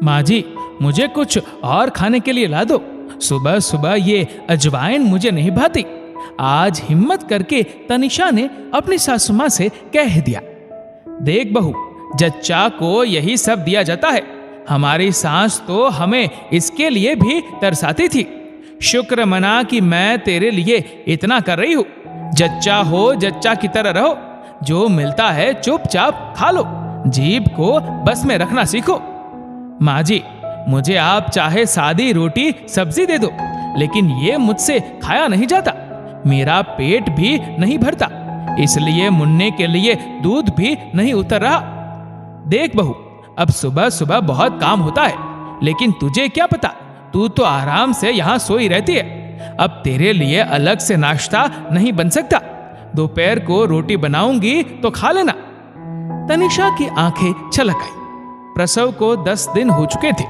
माँ जी, मुझे कुछ और खाने के लिए ला दो। सुबह सुबह ये अजवाइन मुझे नहीं भाती। आज हिम्मत करके तनिषा ने अपनी सासू माँ से कह दिया, देख बहू, जच्चा को यही सब दिया जाता है। हमारी सास तो हमें इसके लिए भी तरसाती थी। शुक्र मना कि मैं तेरे लिए इतना कर रही हूँ। जच्चा हो जच्चा की तरह रहो, जो मिलता है चुपचाप खा लो, जीभ को बस में रखना सीखो। माँ जी, मुझे आप चाहे सादी रोटी सब्जी दे दो, लेकिन ये मुझसे खाया नहीं जाता। मेरा पेट भी नहीं भरता, इसलिए मुन्ने के लिए दूध भी नहीं उतर रहा। देख बहू, अब सुबह सुबह बहुत काम होता है, लेकिन तुझे क्या पता, तू तो आराम से यहाँ सोई रहती है। अब तेरे लिए अलग से नाश्ता नहीं बन सकता। दोपहर को रोटी बनाऊंगी तो खा लेना। तनिषा की आंखें छलक आई। प्रसव को 10 दिन हो चुके थे,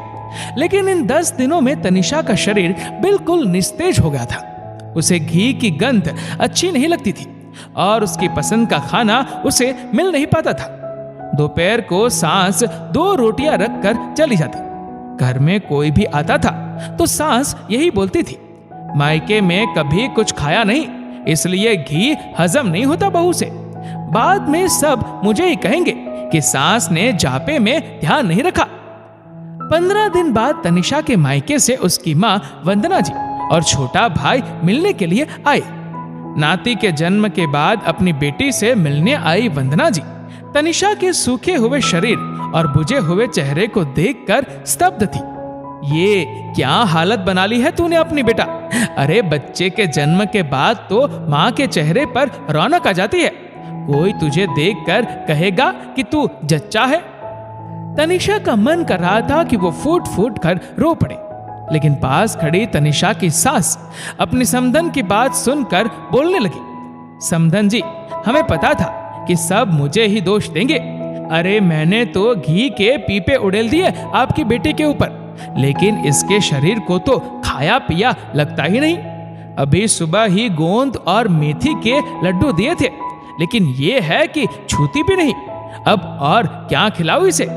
लेकिन इन 10 दिनों में तनिषा का शरीर बिल्कुल निस्तेज हो गया था। उसे घी की गंध अच्छी नहीं लगती थी और उसकी पसंद का खाना उसे मिल नहीं पाता था। दोपहर को सास 2 रोटियां रखकर चली जाती। घर में कोई भी आता था तो सास यही बोलती थी, मायके में कभी कुछ खाया नहीं, इसलिए घी हजम नहीं होता बहू से। बाद में सब मुझे ही कहेंगे कि सास ने जापे में ध्यान नहीं रखा। 15 दिन बाद तनिषा के मायके से उसकी माँ वंदना जी और छोटा भाई मिलने के लिए आए। नाती के जन्म के बाद अपनी बेटी से मिलने आई वंदना जी तनिषा के सूखे हुए शरीर और बुझे हुए चेहरे को देखकर स्तब्ध थी। ये क्या हालत बना ली है तूने अपनी बेटा? अरे बच्चे के जन्म के बाद तो माँ के चेहरे पर रौनक आ जाती है। कोई तुझे देखकर कहेगा कि तू जच्चा है। तनिषा का मन कर रहा था कि वो फूट फूट कर रो पड़े, लेकिन पास खड़ी तनिषा की सास अपनी समधन की बात सुनकर बोलने लगी, समधन जी, हमें पता था कि सब मुझे ही दोष देंगे। अरे मैंने तो घी के पीपे उड़ेल दिए आपकी बेटी के ऊपर, लेकिन इसके शरीर को तो खाया पिया लगता ही नहीं। अभी सुबह ही गोंद और मेथी के लड्डू दिए थे, लेकिन ये है कि छूती भी नहीं। अब और क्या खिलाऊं इसे?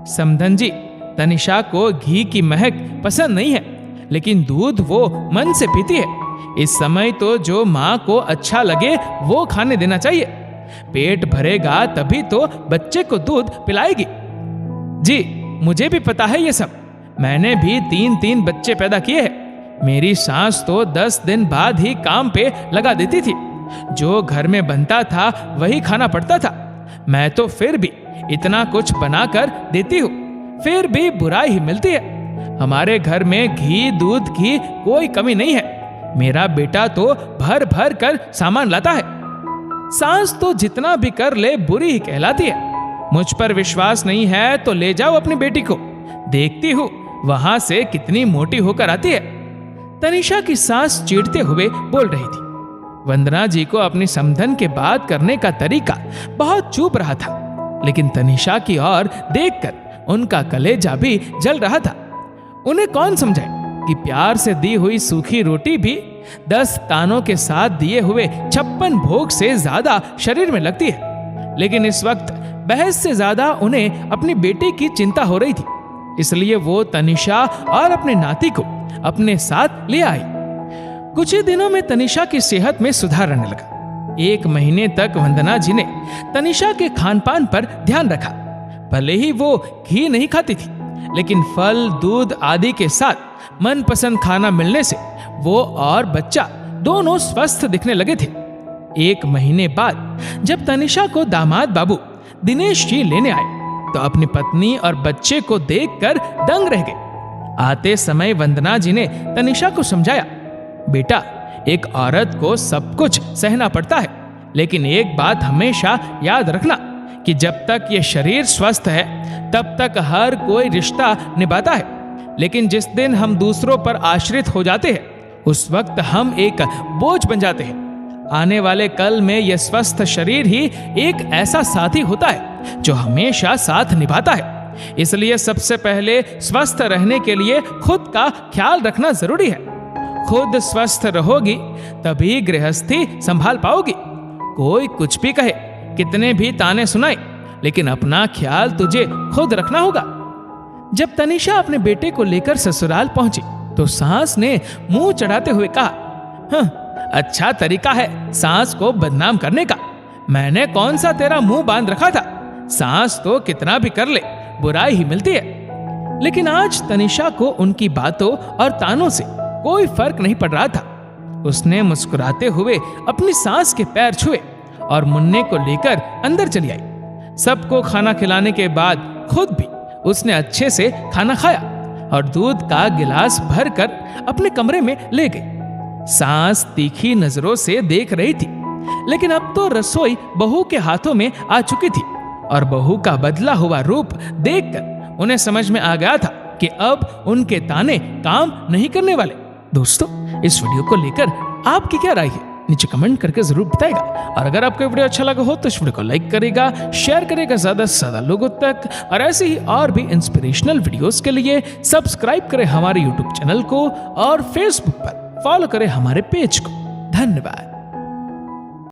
समधन जी, तनिषा को घी की महक पसंद नहीं है, लेकिन दूध वो मन से पीती है। इस समय तो जो माँ को अच्छा लगे वो खाने देना चाहिए। पेट भरेगा तभी तो बच्चे को दूध पिलाएगी। जी, मुझे भी पता है ये सब। मैंने भी 3-3 बच्चे पैदा किए हैं। मेरी सास तो 10 दिन बाद ही काम पे लगा देती थी। जो घर में बनता था वही खाना पड़ता था। मैं तो फिर भी इतना कुछ बनाकर देती हूँ, फिर भी बुराई ही मिलती है। हमारे घर में घी दूध की कोई कमी नहीं है। मेरा बेटा तो भर भर कर सामान लाता है। सास तो जितना भी कर ले बुरी ही कहलाती है। मुझ पर विश्वास नहीं है तो ले जाओ अपनी बेटी को, देखती हूँ वहां से कितनी मोटी होकर आती है। तनिषा की सास चीढ़ते हुए बोल रही थी। वंदना जी को अपनी समधन के बात करने का तरीका बहुत चुभ रहा था, लेकिन तनिषा की ओर देखकर उनका कलेजा भी जल रहा था। उन्हें कौन समझाए कि प्यार से दी हुई सूखी रोटी भी 10 तानों के साथ दिए हुए 56 भोग से ज्यादा शरीर में लगती है। लेकिन इस वक्त बहस से ज्यादा उन्हें अपनी बेटी की चिंता हो रही थी, इसलिए वो तनिषा और अपने नाती को अपने साथ ले आई। कुछ ही दिनों में तनिषा की सेहत में सुधार आने लगा। 1 महीने तक वंदना जी ने तनिषा के खान पान पर ध्यान रखा। भले ही वो घी नहीं खाती थी, लेकिन फल दूध आदि के साथ मनपसंद खाना मिलने से वो और बच्चा दोनों स्वस्थ दिखने लगे थे। 1 महीने बाद जब तनिषा को दामाद बाबू दिनेश जी लेने आए तो अपनी पत्नी और बच्चे को देखकर दंग रह गए। आते समय वंदना जी ने तनिषा को समझाया, बेटा, एक औरत को सब कुछ सहना पड़ता है, लेकिन एक बात हमेशा याद रखना कि जब तक ये शरीर स्वस्थ है तब तक हर कोई रिश्ता निभाता है, लेकिन जिस दिन हम दूसरों पर आश्रित हो जाते हैं उस वक्त हम एक बोझ बन जाते हैं। आने वाले कल में यह स्वस्थ शरीर ही एक ऐसा साथी होता है जो हमेशा साथ निभाता है। इसलिए सबसे पहले स्वस्थ रहने के लिए खुद का ख्याल रखना जरूरी है। खुद स्वस्थ रहोगी तभी गृहस्थी संभाल पाओगी। कोई कुछ भी कहे, कितने भी ताने सुनाए, लेकिन अपना ख्याल तुझे खुद रखना होगा। जब तनिषा अपने बेटे को लेकर ससुराल पहुंची तो सास ने मुंह चढ़ाते हुए कहा, हाँ, अच्छा तरीका है सास को बदनाम करने का। मैंने कौन सा तेरा मुंह बांध रखा था? सास तो कितना भी कर ले, बुराई ही मिलती है। लेकिन आज तनिषा को उनकी बातों और तानों से कोई फर्क नहीं पड़ रहा था। उसने मुस्कुराते हुए अपनी सास के पैर छुए और मुन्ने को लेकर अंदर चली आई। सबको खाना खिलाने के बाद खुद भी उसने अच्छे से खाना खाया और दूध का गिलास भरकर अपने कमरे में ले गई। सास तीखी नजरों से देख रही थी, लेकिन अब तो रसोई बहू के हाथों में आ चुकी थी और बहू का बदला हुआ रूप देखकर उन्हें समझ में आ गया था कि अब उनके ताने काम नहीं करने वाले। दोस्तों, इस वीडियो को लेकर आपकी क्या राय है नीचे कमेंट करके जरूर बताएगा। और अगर आपको वीडियो अच्छा लगा हो तो इस वीडियो को लाइक करेगा, शेयर करेगा ज्यादा से ज्यादा लोगों तक, और ऐसे ही और भी इंस्पिरेशनल वीडियोस के लिए सब्सक्राइब करें हमारे यूट्यूब चैनल को और फेसबुक पर फॉलो करें हमारे पेज को। धन्यवाद।